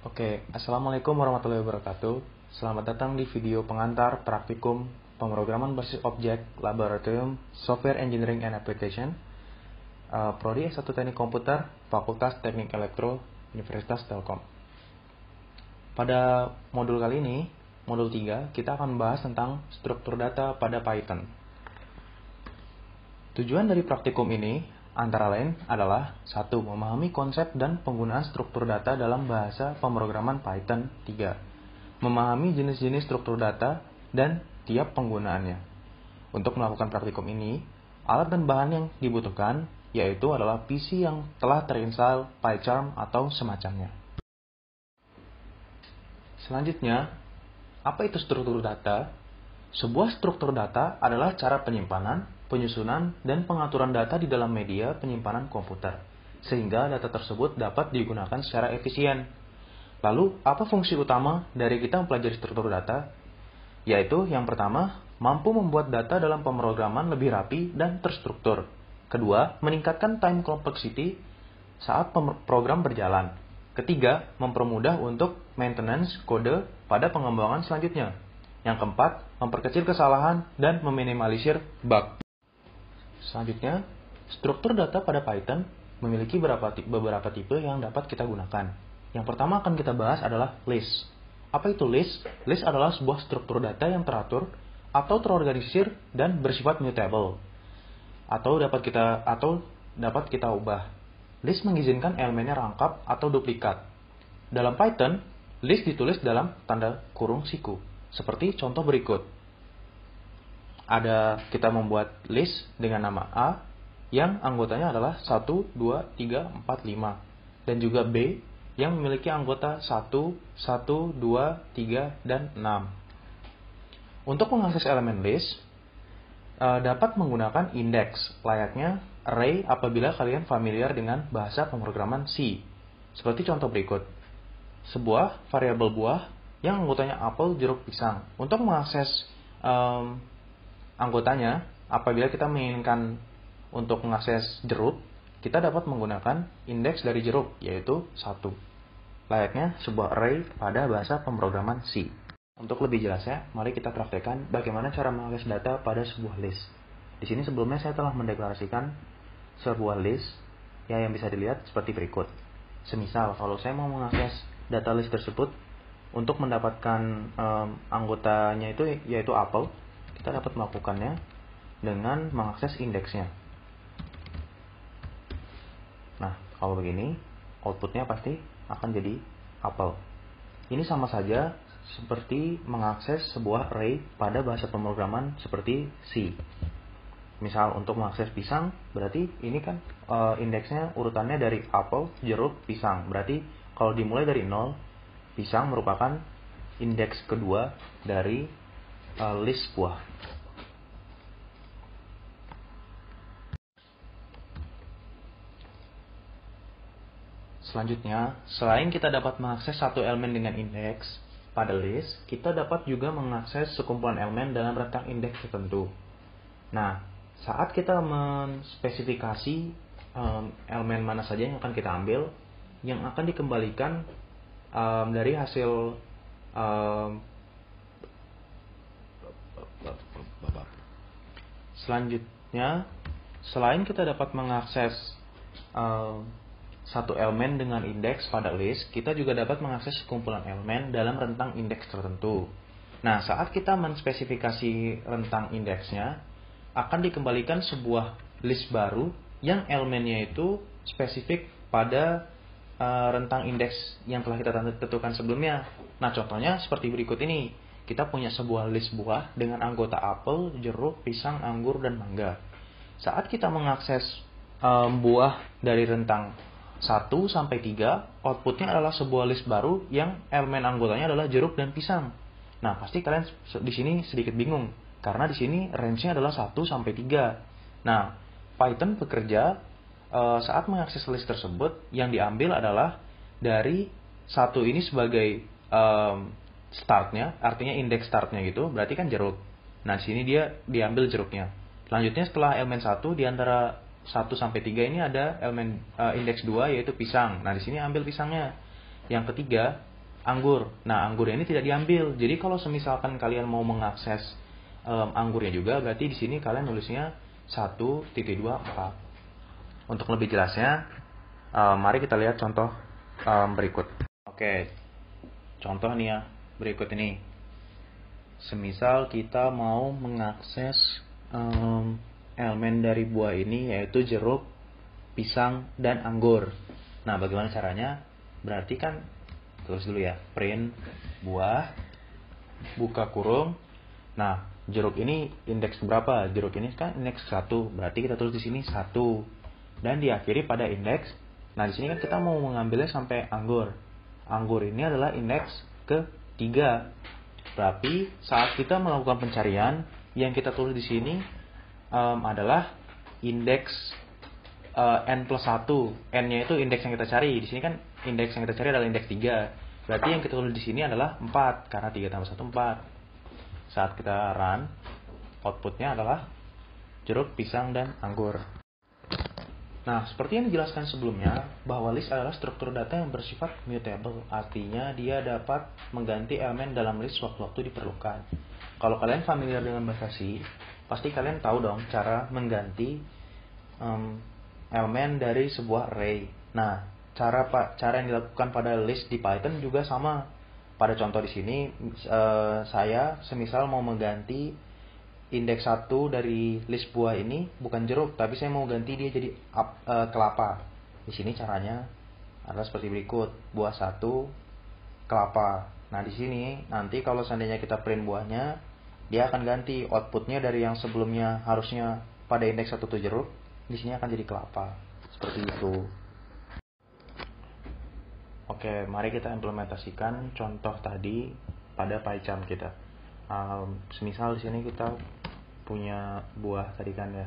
Oke, Assalamualaikum warahmatullahi wabarakatuh. Selamat datang di video pengantar praktikum pemrograman berbasis objek Laboratorium Software Engineering and Application Prodi S1 Teknik Komputer, Fakultas Teknik Elektro, Universitas Telkom. Pada modul kali ini, modul 3, kita akan membahas tentang struktur data pada Python. Tujuan dari praktikum ini antara lain adalah 1. Memahami konsep dan penggunaan struktur data dalam bahasa pemrograman Python 3. Memahami jenis-jenis struktur data dan tiap penggunaannya. Untuk melakukan praktikum ini, alat dan bahan yang dibutuhkan yaitu adalah PC yang telah terinstall PyCharm atau semacamnya. Selanjutnya, apa itu struktur data? Sebuah struktur data adalah cara penyimpanan, penyusunan, dan pengaturan data di dalam media penyimpanan komputer, sehingga data tersebut dapat digunakan secara efisien. Lalu, apa fungsi utama dari kita mempelajari struktur data? Yaitu, yang pertama, mampu membuat data dalam pemrograman lebih rapi dan terstruktur. Kedua, meningkatkan time complexity saat program berjalan. Ketiga, mempermudah untuk maintenance kode pada pengembangan selanjutnya. Yang keempat, memperkecil kesalahan dan meminimalisir bug. Selanjutnya, struktur data pada Python memiliki beberapa tipe yang dapat kita gunakan. Yang pertama akan kita bahas adalah list. Apa itu list? List adalah sebuah struktur data yang teratur atau terorganisir dan bersifat mutable. Atau dapat kita ubah. List mengizinkan elemennya rangkap atau duplikat. Dalam Python, list ditulis dalam tanda kurung siku. Seperti contoh berikut. Kita membuat list dengan nama A yang anggotanya adalah 1, 2, 3, 4, 5. Dan juga B yang memiliki anggota 1, 1, 2, 3, dan 6. Untuk mengakses elemen list, dapat menggunakan index, layaknya array apabila kalian familiar dengan bahasa pemrograman C. Seperti contoh berikut. Sebuah variabel buah yang anggotanya apel, jeruk, pisang. Untuk mengakses anggotanya, apabila kita menginginkan untuk mengakses jeruk, kita dapat menggunakan indeks dari jeruk, yaitu 1. Layaknya sebuah array pada bahasa pemrograman C. Untuk lebih jelasnya, mari kita praktekkan bagaimana cara mengakses data pada sebuah list. Di sini sebelumnya saya telah mendeklarasikan sebuah list yang bisa dilihat seperti berikut. Semisal, kalau saya mau mengakses data list tersebut, untuk mendapatkan anggotanya yaitu apel, kita dapat melakukannya dengan mengakses indeksnya. Nah, kalau begini, outputnya pasti akan jadi apel. Ini sama saja seperti mengakses sebuah array pada bahasa pemrograman seperti C. Misal untuk mengakses pisang, berarti ini kan indeksnya urutannya dari apel, jeruk, pisang. Berarti kalau dimulai dari 0, pisang merupakan indeks kedua dari list buah. Selanjutnya, selain kita dapat mengakses satu elemen dengan indeks pada list, kita dapat juga mengakses sekumpulan elemen dalam rentang indeks tertentu. Nah, saat kita menspesifikasi elemen mana saja yang akan kita ambil, yang akan dikembalikan dari hasil selanjutnya, selain kita dapat mengakses satu elemen dengan indeks pada list, kita juga dapat mengakses kumpulan elemen dalam rentang indeks tertentu. Nah, saat kita menspesifikasi rentang indeksnya, akan dikembalikan sebuah list baru yang elemennya itu spesifik pada rentang indeks yang telah kita tentukan sebelumnya. Nah, contohnya seperti berikut ini. Kita punya sebuah list buah dengan anggota apel, jeruk, pisang, anggur, dan mangga. Saat kita mengakses buah dari rentang 1 sampai 3, outputnya adalah sebuah list baru yang elemen anggotanya adalah jeruk dan pisang. Nah, pasti kalian di sini sedikit bingung karena di sini range-nya adalah 1 sampai 3. Nah, Python bekerja saat mengakses list tersebut, yang diambil adalah dari 1 ini sebagai startnya, artinya indeks startnya gitu, berarti kan jeruk. Nah, di sini dia diambil jeruknya. Selanjutnya setelah elemen 1, di antara 1 sampai 3 ini ada elemen indeks 2 yaitu pisang. Nah, di sini ambil pisangnya. Yang ketiga, anggur. Nah, anggur ini tidak diambil. Jadi kalau semisalkan kalian mau mengakses anggurnya juga, berarti di sini kalian nulisnya 1.24. Untuk lebih jelasnya, mari kita lihat contoh berikut. Oke, contoh nih ya, berikut ini. Semisal kita mau mengakses elemen dari buah ini, yaitu jeruk, pisang, dan anggur. Nah, bagaimana caranya? Berarti kan, tulis dulu ya, print buah, buka kurung. Nah, jeruk ini indeks berapa? Jeruk ini kan indeks 1, berarti kita tulis di sini 1. Dan diakhiri pada indeks. Nah, di sini kan kita mau mengambilnya sampai anggur. Anggur ini adalah indeks ke-3. Berarti saat kita melakukan pencarian, yang kita tulis di sini adalah indeks n+1. N-nya itu indeks yang kita cari. Di sini kan indeks yang kita cari adalah indeks 3. Berarti yang kita tulis di sini adalah 4, karena 3 tambah 1 4. Saat kita run, outputnya adalah jeruk, pisang, dan anggur. Nah, seperti yang dijelaskan sebelumnya, bahwa list adalah struktur data yang bersifat mutable. Artinya, dia dapat mengganti elemen dalam list sewaktu-waktu diperlukan. Kalau kalian familiar dengan bahasa C, pasti kalian tahu dong cara mengganti elemen dari sebuah array. Nah, cara yang dilakukan pada list di Python juga sama. Pada contoh di sini, saya semisal mau mengganti indeks 1 dari list buah ini bukan jeruk, tapi saya mau ganti dia jadi kelapa. Di sini caranya adalah seperti berikut: buah 1, kelapa. Nah, di sini nanti kalau seandainya kita print buahnya, dia akan ganti outputnya dari yang sebelumnya harusnya pada indeks 1 itu jeruk, di sini akan jadi kelapa. Seperti itu. Oke, mari kita implementasikan contoh tadi pada PyCharm kita. Semisal di sini kita punya buah tadi kan ya,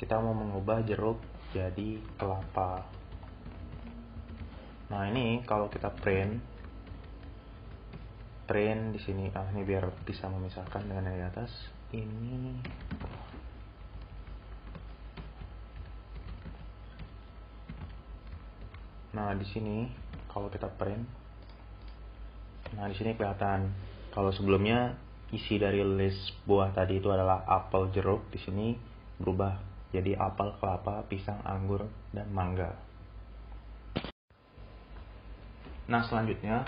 kita mau mengubah jeruk jadi kelapa. Nah, ini kalau kita print di sini, ini biar bisa memisahkan dengan yang di atas ini. Nah, di sini kalau kita print, nah di sini kelihatan kalau sebelumnya isi dari list buah tadi itu adalah apel, jeruk, di sini berubah jadi apel, kelapa, pisang, anggur, dan mangga. Nah, selanjutnya,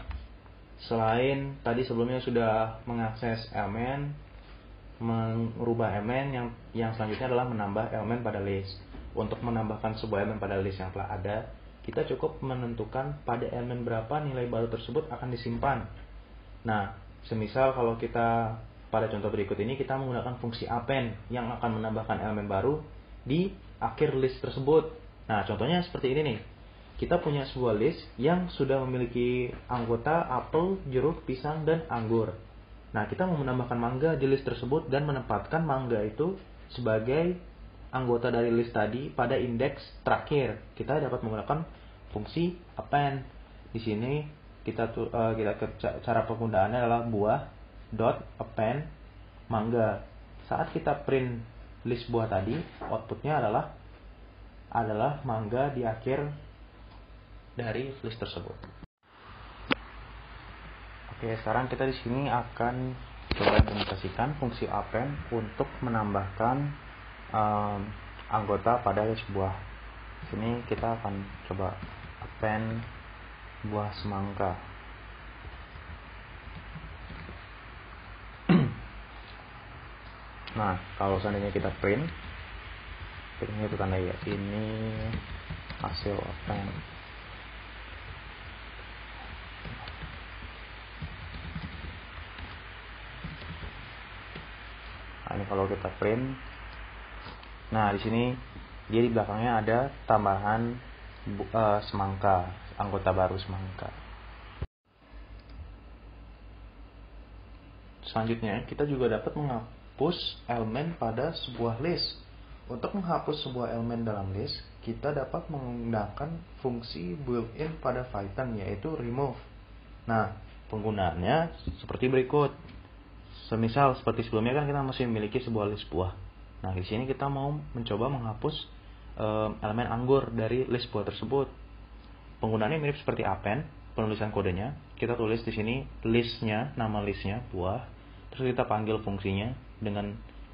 selain tadi sebelumnya sudah mengakses elemen, merubah elemen, yang selanjutnya adalah menambah elemen pada list. Untuk menambahkan sebuah elemen pada list yang telah ada, kita cukup menentukan pada elemen berapa nilai baru tersebut akan disimpan. Nah, semisal kalau kita pada contoh berikut ini kita menggunakan fungsi append yang akan menambahkan elemen baru di akhir list tersebut. Nah, contohnya seperti ini nih. Kita punya sebuah list yang sudah memiliki anggota apel, jeruk, pisang, dan anggur. Nah, kita mau menambahkan mangga di list tersebut dan menempatkan mangga itu sebagai anggota dari list tadi pada indeks terakhir. Kita dapat menggunakan fungsi append. Di sini cara penggunaannya adalah buah.append mangga. Saat kita print list buah tadi, outputnya adalah mangga di akhir dari list tersebut. Oke, sekarang kita di sini akan coba implementasikan fungsi append untuk menambahkan anggota pada list buah. Di sini kita akan coba append buah semangka. Nah, kalau seandainya kita print itu tanda ya, ini hasil append. Nah, ini kalau kita print, nah di sini dia di belakangnya ada tambahan semangka, anggota baru semangka. Selanjutnya, kita juga dapat menghapus elemen pada sebuah list. Untuk menghapus sebuah elemen dalam list, kita dapat menggunakan fungsi built-in pada Python, yaitu remove. Nah, penggunaannya seperti berikut. Semisal seperti sebelumnya kan kita masih memiliki sebuah list buah. Nah, di sini kita mau mencoba menghapus elemen anggur dari list buah tersebut. Penggunaannya mirip seperti append, penulisan kodenya, kita tulis di sini listnya, nama listnya buah, terus kita panggil fungsinya dengan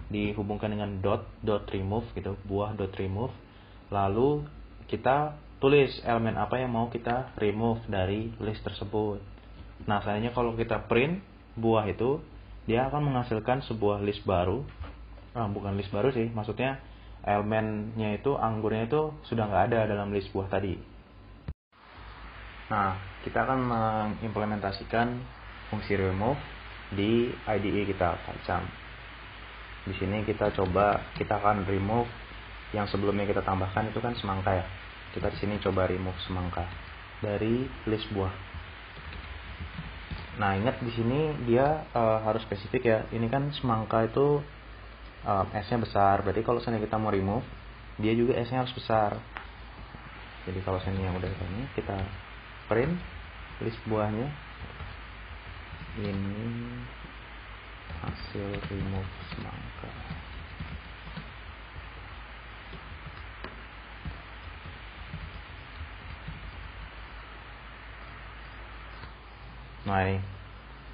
dihubungkan dengan dot remove gitu, buah dot remove, lalu kita tulis elemen apa yang mau kita remove dari list tersebut. Nah, selanjutnya kalau kita print buah itu, dia akan menghasilkan sebuah list baru. Bukan list baru sih, maksudnya elemennya itu, anggurnya itu sudah nggak ada dalam list buah tadi. Nah, kita akan mengimplementasikan fungsi remove di IDE kita, PyCharm. Di sini kita akan remove yang sebelumnya kita tambahkan itu kan semangka ya. Kita di sini coba remove semangka dari list buah. Nah, ingat di sini dia harus spesifik ya. Ini kan semangka itu S-nya besar, berarti kalau misalnya kita mau remove, dia juga S-nya harus besar. Jadi kalau misalnya yang udah ini, kita print list buahnya. Ini hasil remove semangka. Nah, ini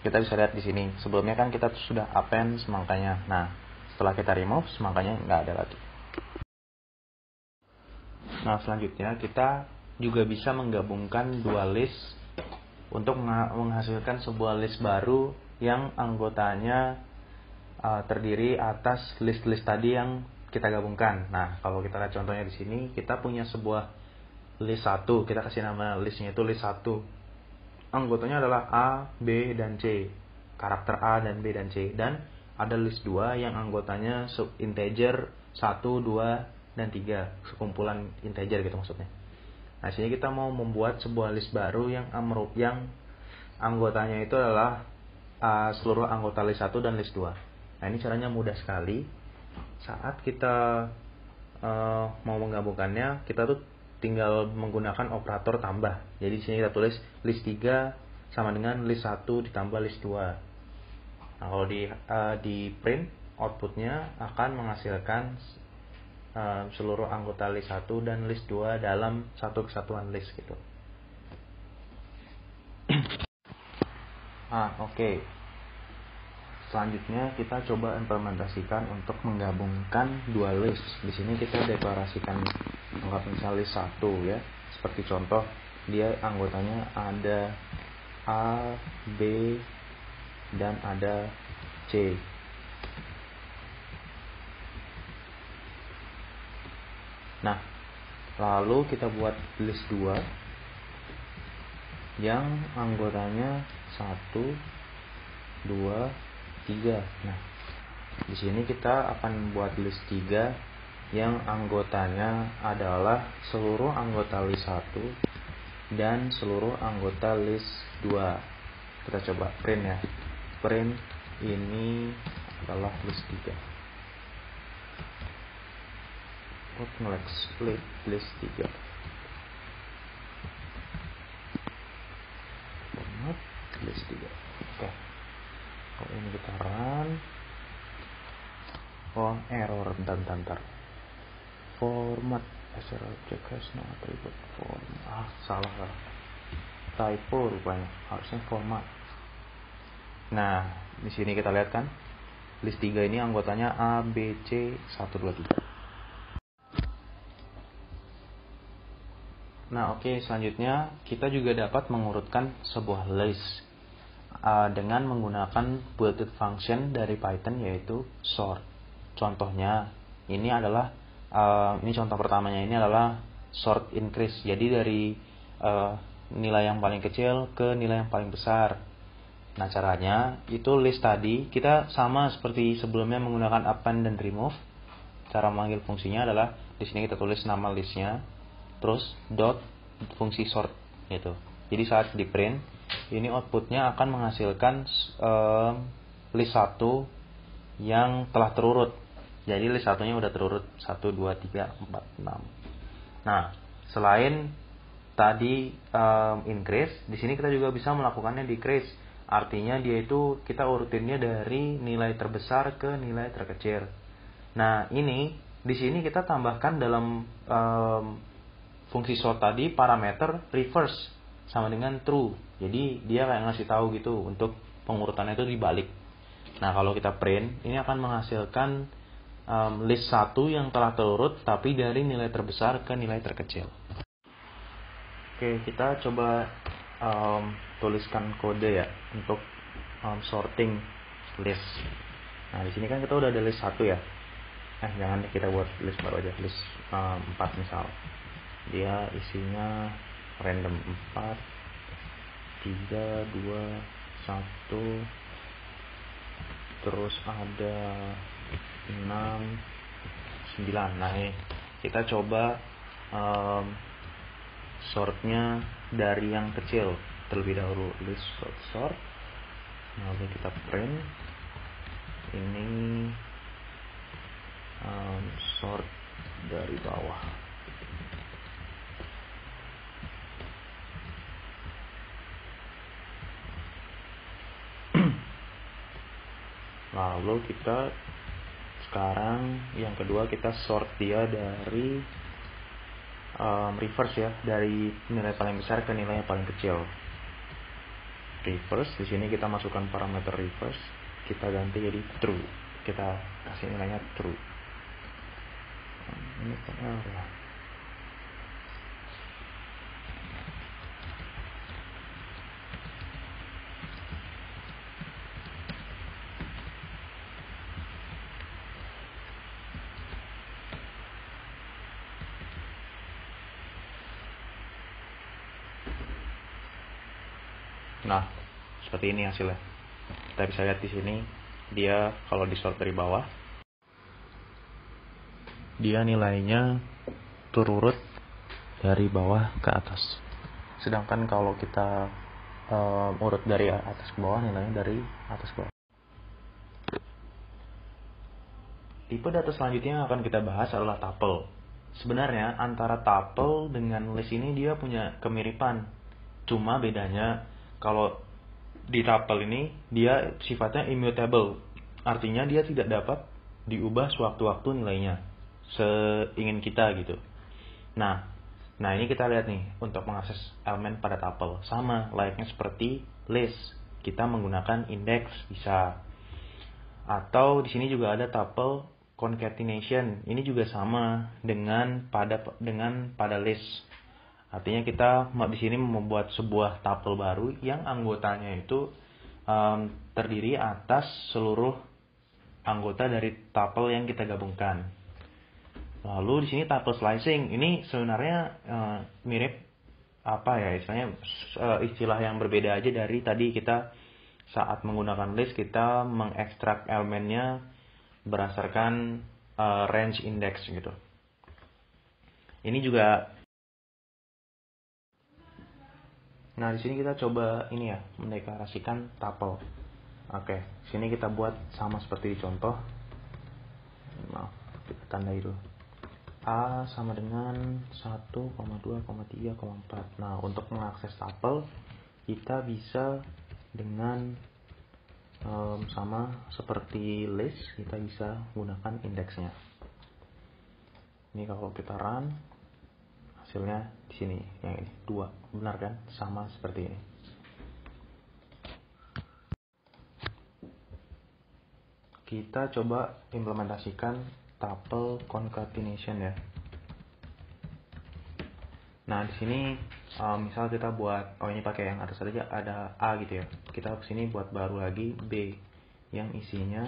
kita bisa lihat di sini. Sebelumnya kan kita sudah append semangkanya. Nah, setelah kita remove, semangkanya nggak ada lagi. Nah, selanjutnya kita juga bisa menggabungkan dua list untuk menghasilkan sebuah list baru yang anggotanya terdiri atas list-list tadi yang kita gabungkan. Nah, kalau kita lihat contohnya di sini, kita punya sebuah list 1, kita kasih nama listnya itu list 1. Anggotanya adalah A, B, dan C. Karakter A dan B dan C. Dan ada list 2 yang anggotanya integer 1, 2, dan 3. Sekumpulan integer gitu maksudnya. Nah, sini kita mau membuat sebuah list baru yang anggotanya itu adalah seluruh anggota list 1 dan list 2. Nah, ini caranya mudah sekali. Saat kita mau menggabungkannya, kita tuh tinggal menggunakan operator tambah. Jadi di sini kita tulis list 3 sama dengan list 1 ditambah list 2. Nah, kalau di print, outputnya akan menghasilkan seluruh anggota list 1 dan list 2 dalam satu kesatuan list gitu. Oke. Selanjutnya kita coba implementasikan untuk menggabungkan dua list. Di sini kita deklarasikan anggap misalnya list 1 ya. Seperti contoh, dia anggotanya ada A, B, dan ada C. Nah, lalu kita buat list 2 yang anggotanya 1, 2, 3. Nah, di sini kita akan buat list 3 yang anggotanya adalah seluruh anggota list 1 dan seluruh anggota list 2. Kita coba print ya. Print ini adalah list 3. Split list 3. Format list 3. Oke. Kalau ini kita run. Error bentar. Format SR object has no attribute format. Salah. Typo rupanya. Harusnya format. Nah, di sini kita lihat kan list 3 ini anggotanya A, B, C, 1, 2, 3. Nah, oke, selanjutnya kita juga dapat mengurutkan sebuah list dengan menggunakan built-in function dari Python yaitu sort. Contohnya ini adalah ini contoh pertamanya ini adalah sort increase. Jadi dari nilai yang paling kecil ke nilai yang paling besar. Nah, caranya itu list tadi kita sama seperti sebelumnya menggunakan append dan remove. Cara memanggil fungsinya adalah di sini kita tulis nama listnya, terus dot fungsi sort gitu. Jadi saat di print ini outputnya akan menghasilkan list 1 yang telah terurut. Jadi list 1-nya udah terurut 1, 2, 3, 4, 6. Nah, selain tadi increase, di sini kita juga bisa melakukannya decrease. Artinya dia itu kita urutinnya dari nilai terbesar ke nilai terkecil. Nah, ini di sini kita tambahkan dalam fungsi sort tadi parameter reverse. sama dengan true. Jadi dia kayak ngasih tahu gitu untuk pengurutannya itu dibalik. Nah, kalau kita print, ini akan menghasilkan list 1 yang telah terurut tapi dari nilai terbesar ke nilai terkecil. Oke, kita coba tuliskan kode ya untuk sorting list. Nah, di sini kan kita udah ada list 1 ya. Jangan kita buat list baru aja, list 4 misal. Dia isinya random 4 3 2 1, terus ada 6 9. Nah, ini kita coba sortnya dari yang kecil terlebih dahulu. List sort. Lalu kita print ini sort dari bawah. Lalu kita sekarang yang kedua kita sort dia dari reverse ya, dari nilai paling besar ke nilai yang paling kecil. Reverse, di sini kita masukkan parameter reverse, kita ganti jadi true. Kita kasih nilainya true. Ini ya. Nah, seperti ini hasilnya. Kita bisa lihat di sini, dia kalau di sort dari bawah, dia nilainya terurut dari bawah ke atas. Sedangkan kalau kita urut dari atas ke bawah, nilainya dari atas ke bawah. Tipe data selanjutnya yang akan kita bahas adalah tuple. Sebenarnya antara tuple dengan list ini dia punya kemiripan. Cuma bedanya kalau di tuple ini dia sifatnya immutable. Artinya dia tidak dapat diubah sewaktu-waktu nilainya seingin kita gitu. Nah ini kita lihat nih untuk mengakses elemen pada tuple. Sama layaknya seperti list. Kita menggunakan index bisa. Atau di sini juga ada tuple concatenation. Ini juga sama dengan pada list. Artinya kita di sini membuat sebuah tuple baru yang anggotanya itu terdiri atas seluruh anggota dari tuple yang kita gabungkan. Lalu di sini tuple slicing ini sebenarnya mirip istilah yang berbeda aja dari tadi. Kita saat menggunakan list kita mengekstrak elemennya berdasarkan range index gitu. Ini juga. Nah, di sini kita coba ini ya, mendeklarasikan tuple. Oke, sini kita buat sama seperti di contoh. Maaf, kita tandai dulu. A sama dengan 1, 2, 3, 4. Nah, untuk mengakses tuple kita bisa dengan sama seperti list, kita bisa gunakan indeksnya. Ini kalau kita run, hasilnya di sini yang ini 2, benar kan? Sama seperti ini. Kita coba implementasikan tuple concatenation ya. Nah, di sini misal kita buat ini pakai yang atas saja, ada A gitu ya. Kita ke sini buat baru lagi B yang isinya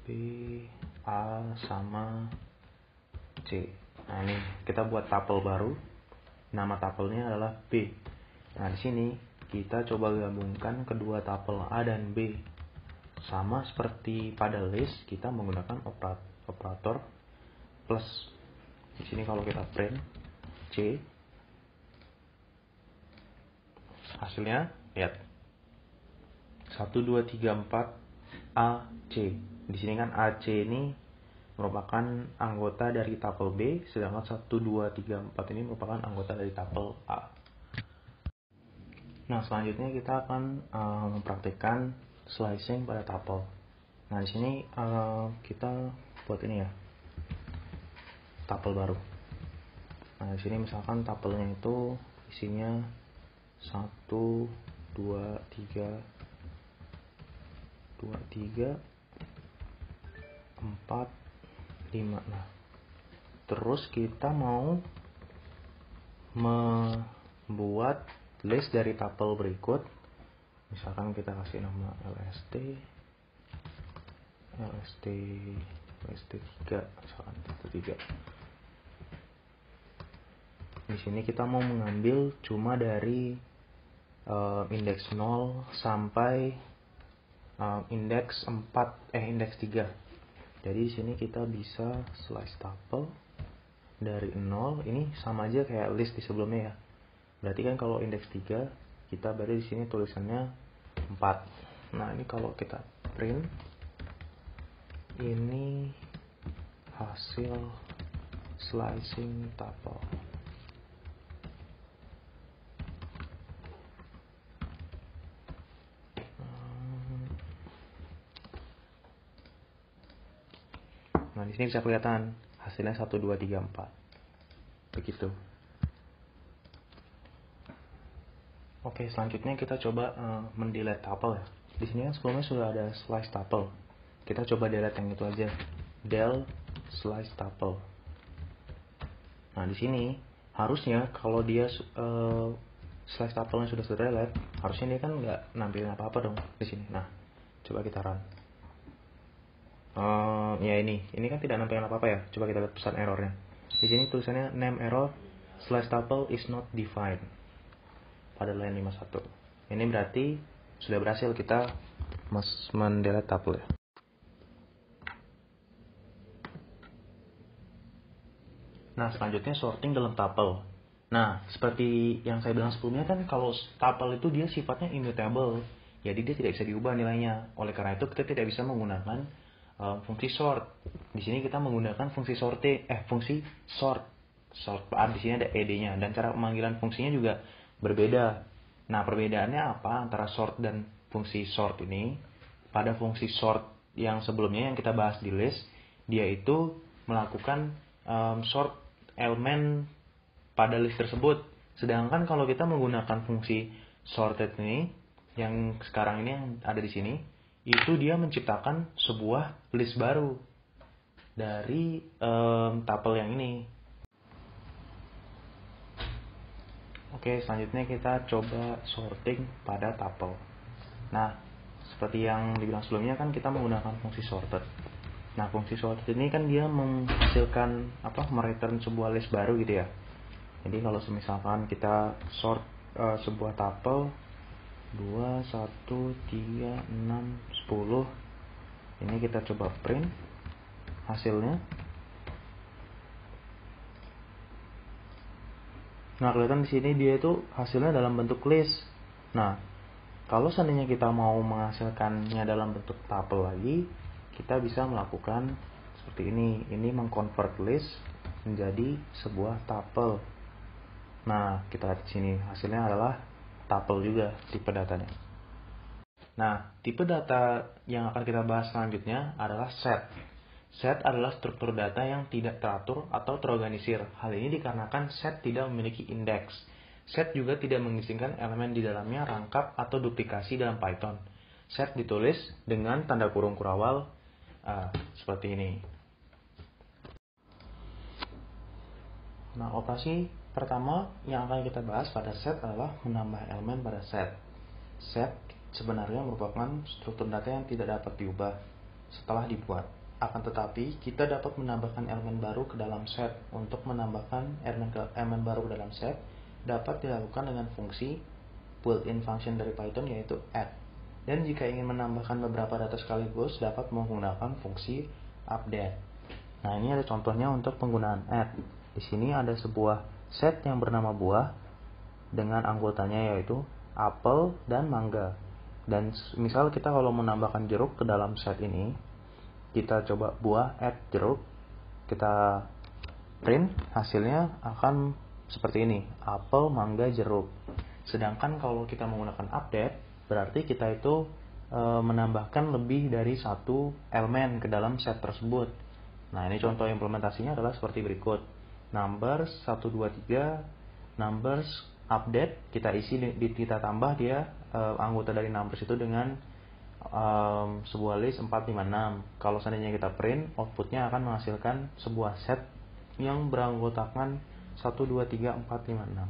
B A sama C. Nah, ini kita buat tuple baru. Nama tuplenya adalah B. Nah, di sini kita coba gabungkan kedua tuple A dan B. Sama seperti pada list, kita menggunakan operator plus. Di sini kalau kita print C, hasilnya lihat 1, 2, 3, 4 A C. Di sini kan AC ini merupakan anggota dari tuple B, sedangkan 1, 2, 3, 4 ini merupakan anggota dari tuple A. Nah, selanjutnya kita akan mempraktikkan slicing pada tuple. Nah, di sini kita buat ini ya, tuple baru. Nah, di sini misalkan tuplenya itu isinya 1, 2, 3, 4, 5. Nah, terus kita mau membuat list dari tuple berikut. Misalkan kita kasih nama LST 3, misalkan 3. Di sini kita mau mengambil cuma dari indeks 0 sampai indeks 3. Jadi di sini kita bisa slice tuple dari 0. Ini sama aja kayak list di sebelumnya ya. Berarti kan kalau indeks 3 kita berarti di sini tulisannya 4. Nah, ini kalau kita print, ini hasil slicing tuple. Nah, di sini bisa kelihatan hasilnya 1, 2, 3, 4. Begitu. Oke, selanjutnya kita coba mendelete tuple ya. Di sini kan sebelumnya sudah ada slice tuple. Kita coba delete yang itu aja. Del slice tuple. Nah, di sini harusnya kalau dia slice tuple-nya sudah delete, harusnya dia kan nggak nampilin apa-apa dong di sini. Nah, coba kita run. Ya ini kan tidak nampilin apa-apa ya. Coba kita lihat pesan errornya. Di sini tulisannya name error slice tuple is not defined pada line 51. Ini berarti sudah berhasil kita mendelete tuple ya. Nah, selanjutnya sorting dalam tuple. Nah, seperti yang saya bilang sebelumnya kan kalau tuple itu dia sifatnya immutable. Jadi dia tidak bisa diubah nilainya. Oleh karena itu kita tidak bisa menggunakan fungsi sort. Di sini kita menggunakan fungsi fungsi sort. Di sini ada ed-nya dan cara pemanggilan fungsinya juga berbeda. Nah, perbedaannya apa antara sort dan fungsi sort ini? Pada fungsi sort yang sebelumnya yang kita bahas di list, dia itu melakukan sort elemen pada list tersebut. Sedangkan kalau kita menggunakan fungsi sorted ini, yang sekarang ini yang ada di sini, itu dia menciptakan sebuah list baru dari tuple yang ini. Oke, selanjutnya kita coba sorting pada tuple. Nah, seperti yang dibilang sebelumnya kan kita menggunakan fungsi sorted. Nah, fungsi sorted ini kan dia menghasilkan mereturn sebuah list baru gitu ya. Jadi kalau misalkan kita sort sebuah tuple 2, 1, 3, 6, 10. Ini kita coba print hasilnya. Nah, kelihatan di sini dia itu hasilnya dalam bentuk list. Nah, kalau seandainya kita mau menghasilkannya dalam bentuk tuple lagi, kita bisa melakukan seperti ini. Ini mengconvert list menjadi sebuah tuple. Nah, kita lihat di sini hasilnya adalah tuple juga tipe datanya. Nah, tipe data yang akan kita bahas selanjutnya adalah set. Set adalah struktur data yang tidak teratur atau terorganisir. Hal ini dikarenakan set tidak memiliki indeks. Set juga tidak mengizinkan elemen di dalamnya rangkap atau duplikasi dalam Python. Set ditulis dengan tanda kurung kurawal seperti ini. Nah, operasi pertama yang akan kita bahas pada set adalah menambah elemen pada set. Set sebenarnya merupakan struktur data yang tidak dapat diubah setelah dibuat. Akan tetapi, kita dapat menambahkan elemen baru ke dalam set. Untuk menambahkan elemen baru ke dalam set dapat dilakukan dengan fungsi built-in function dari Python yaitu add. Dan jika ingin menambahkan beberapa data sekaligus dapat menggunakan fungsi update. Nah, ini ada contohnya untuk penggunaan add. Di sini ada sebuah set yang bernama buah dengan anggotanya yaitu apel dan mangga. Dan misal kita kalau menambahkan jeruk ke dalam set ini, kita coba buah add jeruk, kita print, hasilnya akan seperti ini, apel, mangga, jeruk. Sedangkan kalau kita menggunakan update, berarti kita itu menambahkan lebih dari satu elemen ke dalam set tersebut. Nah, ini contoh implementasinya adalah seperti berikut. Numbers 1, 2, 3, numbers update, kita isi, kita tambah dia anggota dari numbers itu dengan sebuah list 456. Kalau seandainya kita print, outputnya akan menghasilkan sebuah set yang beranggotakan 1, 2, 3, 4, 5, 6.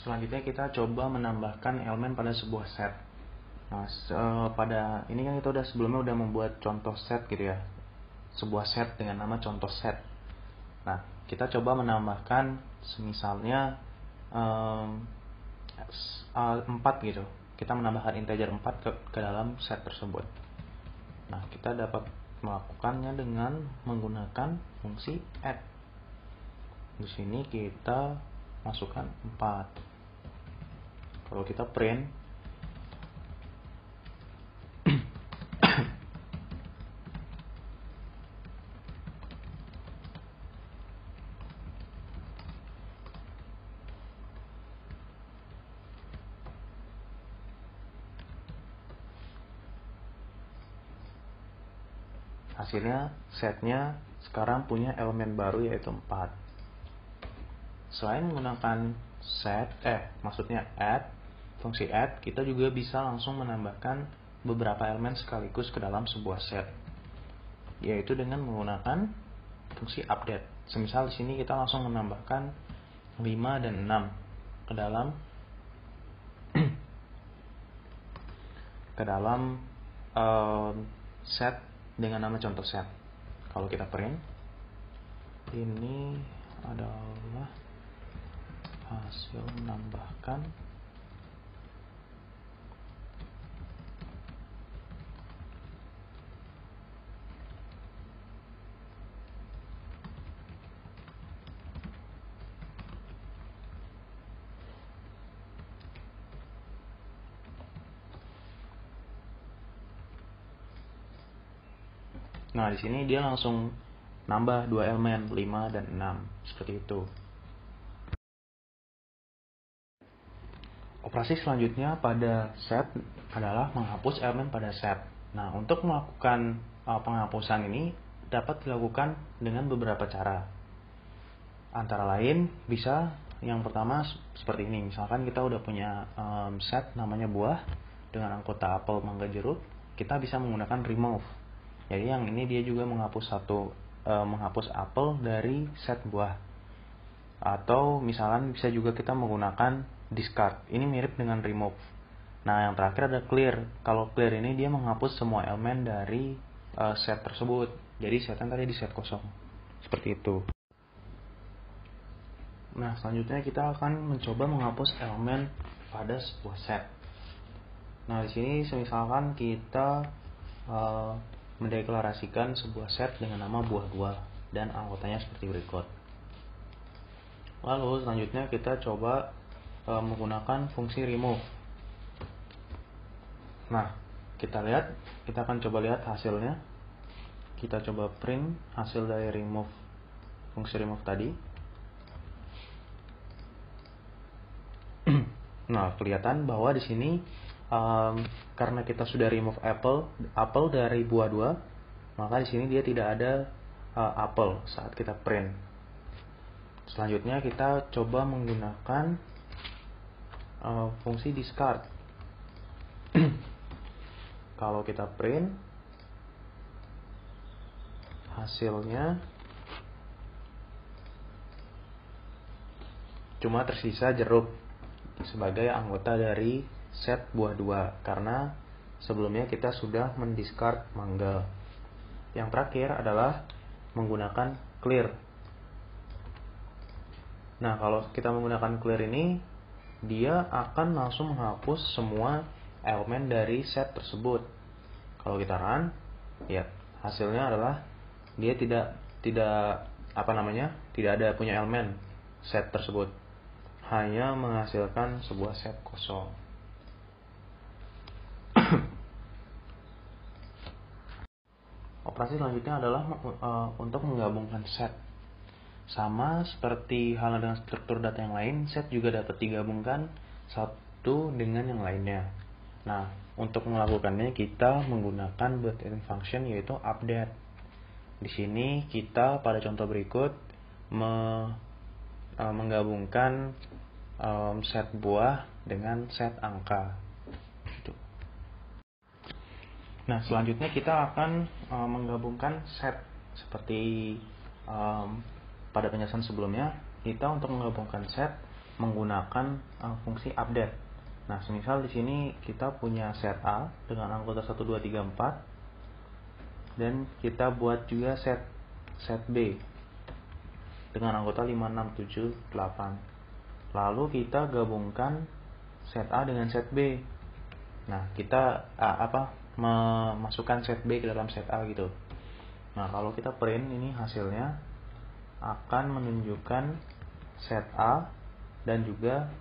Selanjutnya kita coba menambahkan elemen pada sebuah set. Nah, pada ini kan kita sebelumnya udah membuat contoh set gitu ya, sebuah set dengan nama contoh set. Nah, kita coba menambahkan misalnya 4 gitu. Kita menambahkan integer 4 ke dalam set tersebut. Nah, kita dapat melakukannya dengan menggunakan fungsi add. Di sini kita masukkan 4. Kalau kita print, hasilnya setnya sekarang punya elemen baru yaitu 4. Selain menggunakan add, fungsi add, kita juga bisa langsung menambahkan beberapa elemen sekaligus ke dalam sebuah set, yaitu dengan menggunakan fungsi update. Semisal di sini kita langsung menambahkan 5 dan 6 ke dalam set dengan nama contoh set. Kalau kita print, ini adalah hasil menambahkan Nah, di sini dia langsung nambah 2 elemen, 5 dan 6, seperti itu. Operasi selanjutnya pada set adalah menghapus elemen pada set. Nah, untuk melakukan penghapusan ini dapat dilakukan dengan beberapa cara. Antara lain bisa yang pertama seperti ini. Misalkan kita udah punya set namanya buah dengan anggota apel, mangga, jeruk, kita bisa menggunakan remove. Jadi yang ini dia juga menghapus menghapus apel dari set buah. Atau misalkan bisa juga kita menggunakan discard. Ini mirip dengan remove. Nah, yang terakhir ada clear. Kalau clear ini dia menghapus semua elemen dari set tersebut. Jadi setnya tadi di set kosong. Seperti itu. Nah, selanjutnya kita akan mencoba menghapus elemen pada sebuah set. Nah, di sini misalkan kita mendeklarasikan sebuah set dengan nama buah 2 dan anggotanya seperti berikut. Lalu selanjutnya kita coba menggunakan fungsi remove. Nah, kita akan coba lihat hasilnya. Kita coba print hasil dari remove, fungsi remove tadi. Nah, kelihatan bahwa di sini karena kita sudah remove apel dari buah 2, maka di sini dia tidak ada apel saat kita print. Selanjutnya kita coba menggunakan fungsi discard. Kalau kita print, hasilnya cuma tersisa jeruk sebagai anggota dari set buah 2 karena sebelumnya kita sudah mendiscard mangga. Yang terakhir adalah menggunakan clear. Nah, kalau kita menggunakan clear ini, dia akan langsung menghapus semua elemen dari set tersebut. Kalau kita run, ya hasilnya adalah dia tidak ada punya elemen set tersebut, hanya menghasilkan sebuah set kosong. Operasi selanjutnya adalah untuk menggabungkan set. Sama seperti halnya dengan struktur data yang lain, set juga dapat digabungkan satu dengan yang lainnya. Nah, untuk melakukannya kita menggunakan built-in function yaitu update. Di sini kita pada contoh berikut menggabungkan set buah dengan set angka. Nah, selanjutnya kita akan menggabungkan set seperti pada penjelasan sebelumnya. Kita untuk menggabungkan set menggunakan fungsi update. Nah, semisal di sini kita punya set A dengan anggota 1 2 3 4 dan kita buat juga set B dengan anggota 5 6 7 8. Lalu kita gabungkan set A dengan set B. Nah, kita memasukkan set B ke dalam set A gitu. Nah, kalau kita print ini hasilnya akan menunjukkan set A dan juga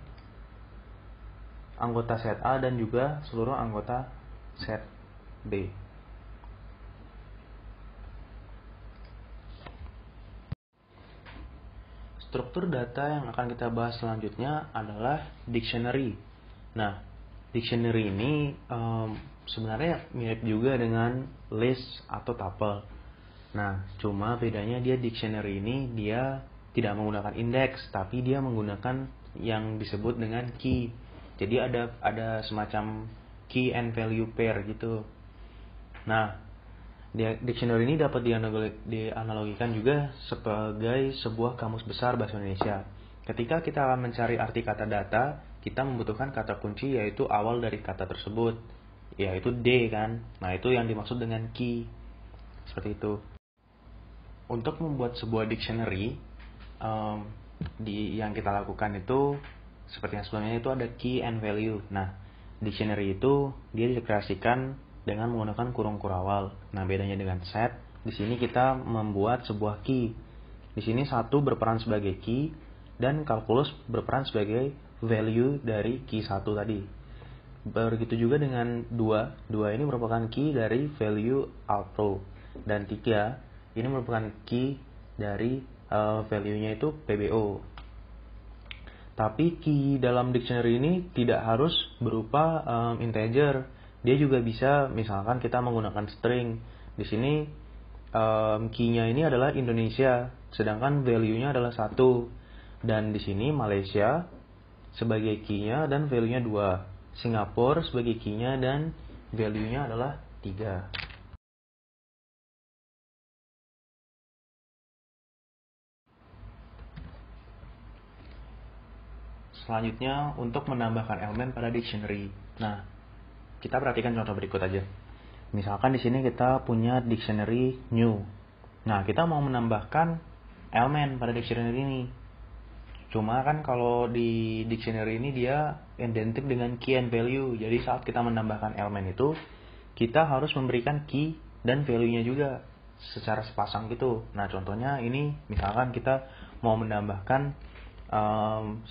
anggota set A dan juga seluruh anggota set B. Struktur data yang akan kita bahas selanjutnya adalah dictionary. Nah, dictionary ini sebenarnya mirip juga dengan list atau tuple. Nah, cuma bedanya dia dictionary ini dia tidak menggunakan indeks, tapi dia menggunakan yang disebut dengan key. Jadi ada semacam key and value pair gitu. Nah, dictionary ini dapat dianalogikan juga sebagai sebuah kamus besar bahasa Indonesia. Ketika kita akan mencari arti kata data, kita membutuhkan kata kunci yaitu awal dari kata tersebut, yaitu D kan. Nah, itu yang dimaksud dengan key. Seperti itu. Untuk membuat sebuah dictionary, yang kita lakukan itu seperti yang sebelumnya itu ada key and value. Nah, dictionary itu dia dikreasikan dengan menggunakan kurung kurawal. Nah, bedanya dengan set, di sini kita membuat sebuah key. Di sini 1 berperan sebagai key dan kalkulus berperan sebagai value dari key 1 tadi. Begitu juga dengan 2. 2 ini merupakan key dari value auto dan 3 ini merupakan key dari value-nya itu PBO. Tapi key dalam dictionary ini tidak harus berupa integer. Dia juga bisa, misalkan kita menggunakan string. Di sini key-nya ini adalah Indonesia, sedangkan value-nya adalah 1. Dan di sini Malaysia sebagai key-nya dan value-nya 2. Singapura sebagai key-nya dan value-nya adalah 3. Selanjutnya, untuk menambahkan elemen pada dictionary. Nah, kita perhatikan contoh berikut aja. Misalkan di sini kita punya dictionary new. Nah, kita mau menambahkan elemen pada dictionary ini. Cuma kan kalau di dictionary ini dia identik dengan key and value. Jadi saat kita menambahkan elemen itu, kita harus memberikan key dan value-nya juga secara sepasang gitu. Nah, contohnya ini misalkan kita mau menambahkan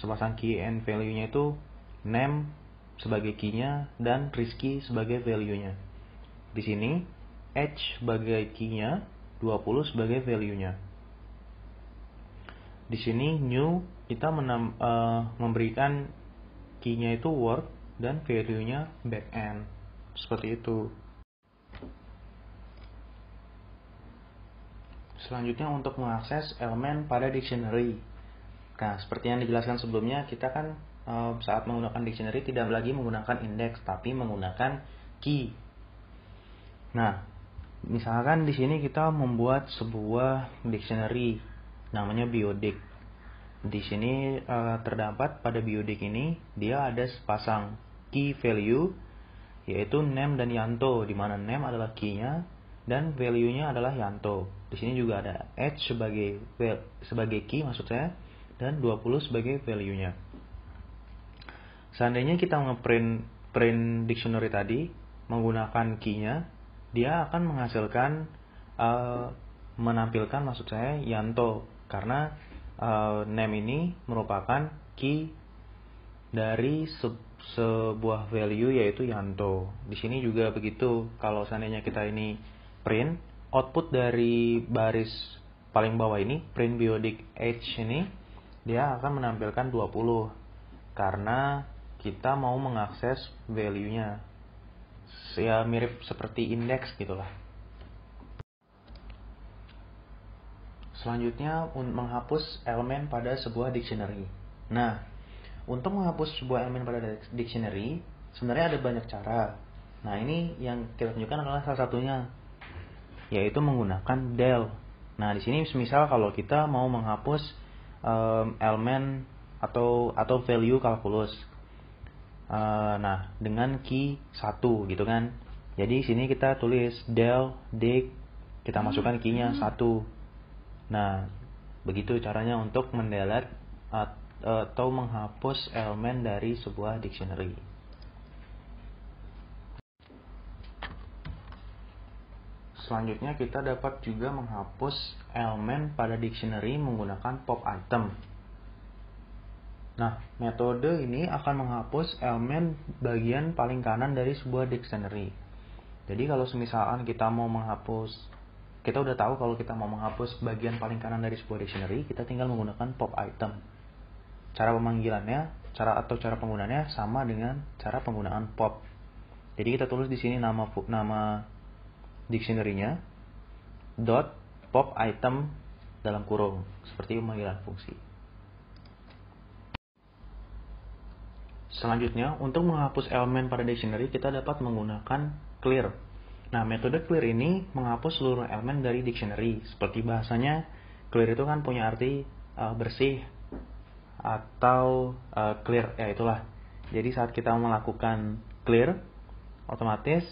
sepasang key and value-nya itu name sebagai key-nya dan Rizky sebagai value-nya. Di sini H sebagai key-nya, 20 sebagai value-nya. Di sini new kita memberikan key-nya itu word dan value-nya backend. Seperti itu. Selanjutnya untuk mengakses elemen pada dictionary. Nah, seperti yang dijelaskan sebelumnya, kita kan saat menggunakan dictionary tidak lagi menggunakan indeks, tapi menggunakan key. Nah, misalkan di sini kita membuat sebuah dictionary namanya Biodic. Di sini terdapat pada Biodic ini dia ada sepasang key value yaitu name dan Yanto, di mana name adalah key-nya dan value-nya adalah Yanto. Di sini juga ada H sebagai key maksud saya dan 20 sebagai value-nya. Seandainya kita print dictionary tadi menggunakan key-nya, dia akan menghasilkan menampilkan maksud saya Yanto, karena name ini merupakan key dari sebuah value yaitu Yanto. Di sini juga begitu. Kalau seandainya kita ini print output dari baris paling bawah ini, print Biodic H ini, dia akan menampilkan 20 karena kita mau mengakses value-nya. Ya mirip seperti indeks gitulah. Selanjutnya, menghapus elemen pada sebuah dictionary. Nah, untuk menghapus sebuah elemen pada dictionary, sebenarnya ada banyak cara. Nah, ini yang kita tunjukkan adalah salah satunya, yaitu menggunakan del. Nah, di sini misal kalau kita mau menghapus elemen atau value kalkulus. Nah, dengan key 1 gitu kan. Jadi sini kita tulis del dig, kita masukkan key-nya 1. Nah, begitu caranya untuk mendelete atau menghapus elemen dari sebuah dictionary. Selanjutnya kita dapat juga menghapus elemen pada dictionary menggunakan pop item. Nah, metode ini akan menghapus elemen bagian paling kanan dari sebuah dictionary. Jadi kalau misalkan kita mau menghapus, kita udah tahu kalau kita mau menghapus bagian paling kanan dari sebuah dictionary, kita tinggal menggunakan pop item. Cara pemanggilannya, cara penggunaannya sama dengan cara penggunaan pop. Jadi kita tulis di sini nama dictionary-nya dot pop item dalam kurung, seperti pemanggilan fungsi. Selanjutnya, untuk menghapus elemen pada dictionary, kita dapat menggunakan clear. Nah, metode clear ini menghapus seluruh elemen dari dictionary. Seperti bahasanya, clear itu kan punya arti bersih atau clear, ya itulah. Jadi saat kita melakukan clear, otomatis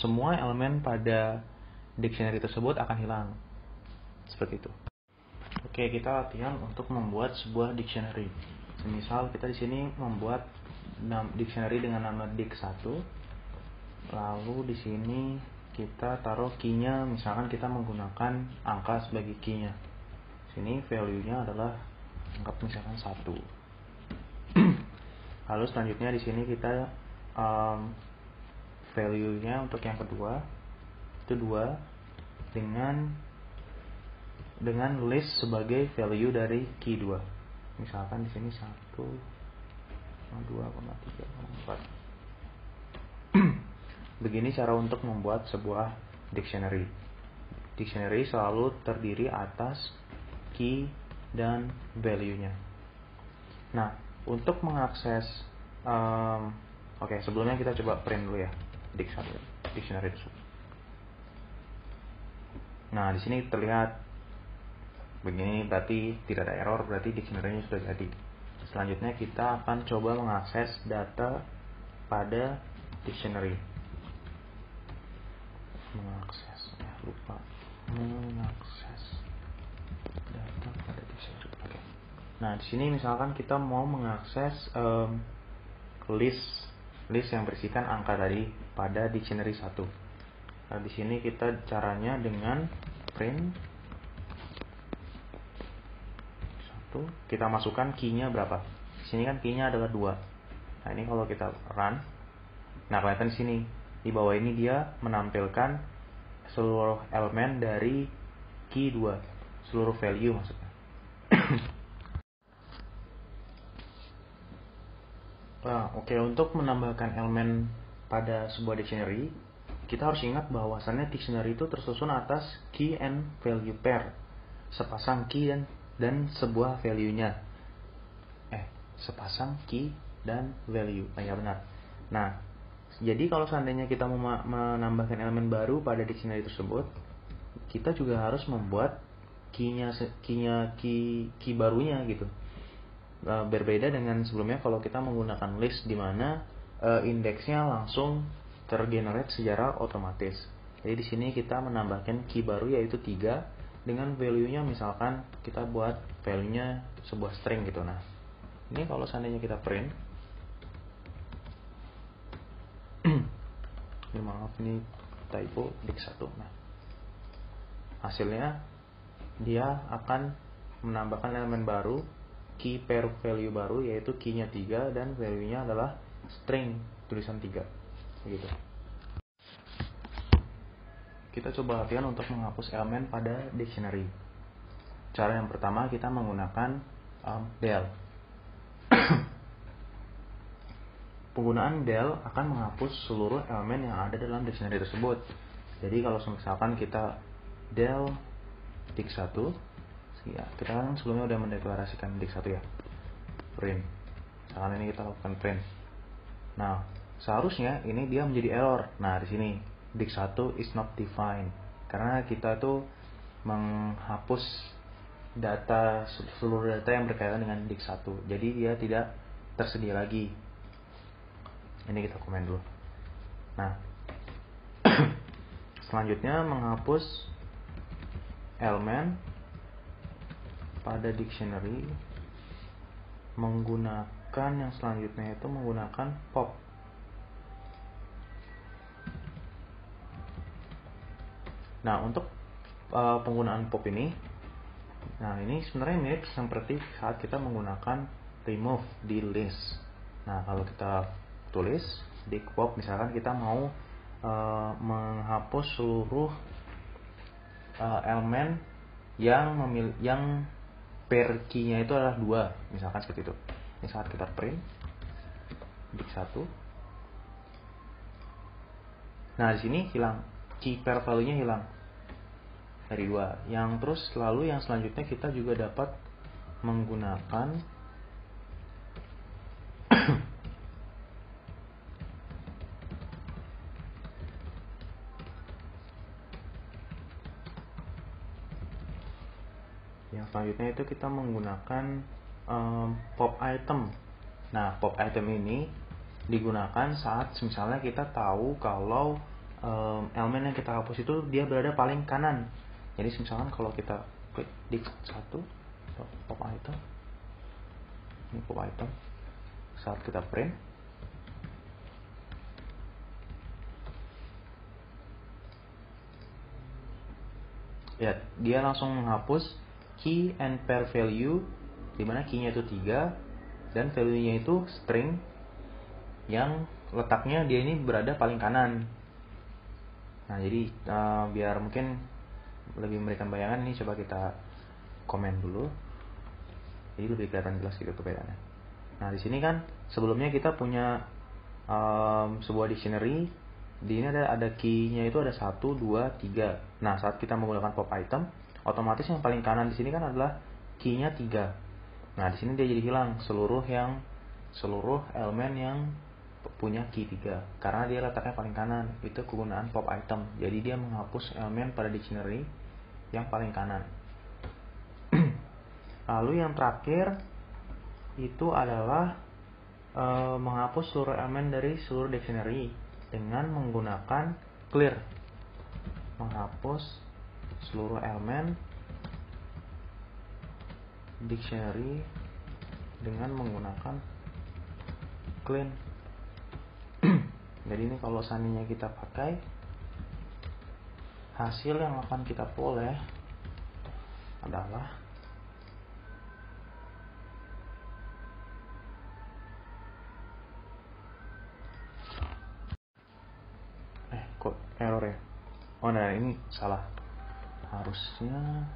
semua elemen pada dictionary tersebut akan hilang. Seperti itu. Oke, kita latihan untuk membuat sebuah dictionary. Misal kita di sini membuat dictionary dengan nama dic1. Lalu di sini kita taruh key-nya, misalkan kita menggunakan angka sebagai key-nya. Sini value-nya adalah anggap misalkan 1. Lalu selanjutnya di sini kita value-nya untuk yang kedua itu 2 dengan list sebagai value dari key 2. Misalkan di sini 1, 2,3, 4. Begini cara untuk membuat sebuah dictionary. Dictionary selalu terdiri atas key dan value-nya. Nah, untuk mengakses sebelumnya kita coba print dulu ya dictionary tersebut. Nah, di sini terlihat begini, berarti tidak ada error, berarti dictionary-nya sudah jadi. Selanjutnya kita akan coba mengakses data pada dictionary. Mengakses data pada dictionary. Oke. Nah, di sini misalkan kita mau mengakses list yang berisikan angka tadi pada dictionary 1. Nah, di sini kita caranya dengan print 1, kita masukkan key-nya berapa. Di sini kan key-nya adalah 2. Nah, ini kalau kita run, nah kelihatan di sini di bawah ini dia menampilkan seluruh elemen dari key 2, seluruh value maksudnya. Nah, untuk menambahkan elemen pada sebuah dictionary, kita harus ingat bahwasannya dictionary itu tersusun atas key and value pair, sepasang key dan sebuah value-nya. Sepasang key dan value. Ya benar. Nah, jadi kalau seandainya kita mau menambahkan elemen baru pada dictionary tersebut, kita juga harus membuat key barunya gitu. Berbeda dengan sebelumnya kalau kita menggunakan list di mana indeksnya langsung tergenerate secara otomatis. Jadi di sini kita menambahkan key baru yaitu 3 dengan value-nya, misalkan kita buat value-nya sebuah string gitu. Nah, ini kalau seandainya kita print maaf ini typo dic1. Nah, hasilnya dia akan menambahkan elemen baru, key pair value baru, yaitu key-nya 3 dan value-nya adalah string tulisan 3. Begitu. Kita coba latihan untuk menghapus elemen pada dictionary. Cara yang pertama kita menggunakan del. Penggunaan del akan menghapus seluruh elemen yang ada dalam dictionary tersebut. Jadi kalau misalkan kita del dik1 ya, kita kan sebelumnya udah mendeklarasikan dik1 ya, print. Misalkan ini kita lakukan print. Nah, seharusnya ini dia menjadi error. Nah, di sini dik1 is not defined karena kita tuh menghapus seluruh data yang berkaitan dengan dik1. Jadi dia tidak tersedia lagi. Ini kita komen dulu. Nah, selanjutnya menghapus elemen pada dictionary menggunakan yang selanjutnya itu menggunakan pop. Nah, untuk penggunaan pop ini, nah ini sebenarnya mirip seperti saat kita menggunakan remove di list. Nah, kalau kita tulis di pop, misalkan kita mau menghapus seluruh elemen yang per key-nya itu adalah 2, misalkan seperti itu. Ini saat kita print dik1. Nah, di sini hilang, key per value-nya hilang dari 2. Yang terus lalu yang selanjutnya kita juga dapat menggunakan yang selanjutnya itu kita menggunakan pop item. Nah, pop item ini digunakan saat misalnya kita tahu kalau elemen yang kita hapus itu dia berada paling kanan. Jadi misalkan kalau kita klik dik1 pop item, ini pop item, saat kita print ya, dia langsung menghapus key and pair value, dimana key-nya itu 3 dan value-nya itu string yang letaknya dia ini berada paling kanan. Nah, jadi biar mungkin lebih memberikan bayangan, ini coba kita komen dulu, jadi lebih kelihatan jelas gitu perbedaannya. Nah, di sini kan sebelumnya kita punya sebuah dictionary. Di ini ada key-nya itu ada 1, 2, 3. Nah, saat kita menggunakan pop item, otomatis yang paling kanan di sini kan adalah key-nya 3. Nah, di sini dia jadi hilang seluruh elemen yang punya key 3 karena dia letaknya paling kanan. Itu kegunaan pop item. Jadi dia menghapus elemen pada dictionary yang paling kanan. Lalu yang terakhir itu adalah menghapus seluruh elemen dari seluruh dictionary dengan menggunakan clear. Menghapus seluruh elemen dictionary dengan menggunakan clean. Jadi ini kalau seandainya kita pakai, hasil yang akan kita peroleh adalah kok error ya? Oh, nah ini salah, harusnya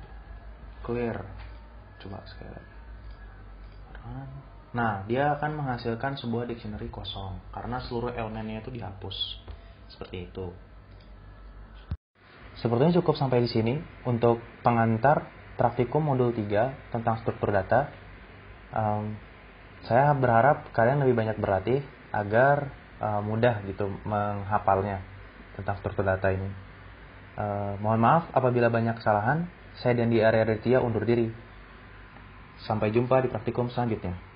clear. Coba sekali lagi. Nah, dia akan menghasilkan sebuah dictionary kosong karena seluruh elemennya itu dihapus. Seperti itu. Sepertinya cukup sampai di sini untuk pengantar praktikum modul 3 tentang struktur data. Saya berharap kalian lebih banyak berlatih agar mudah gitu menghafalnya tentang struktur data ini. Mohon maaf apabila banyak kesalahan. Saya Dandi Arya Aditya undur diri. Sampai jumpa di praktikum selanjutnya.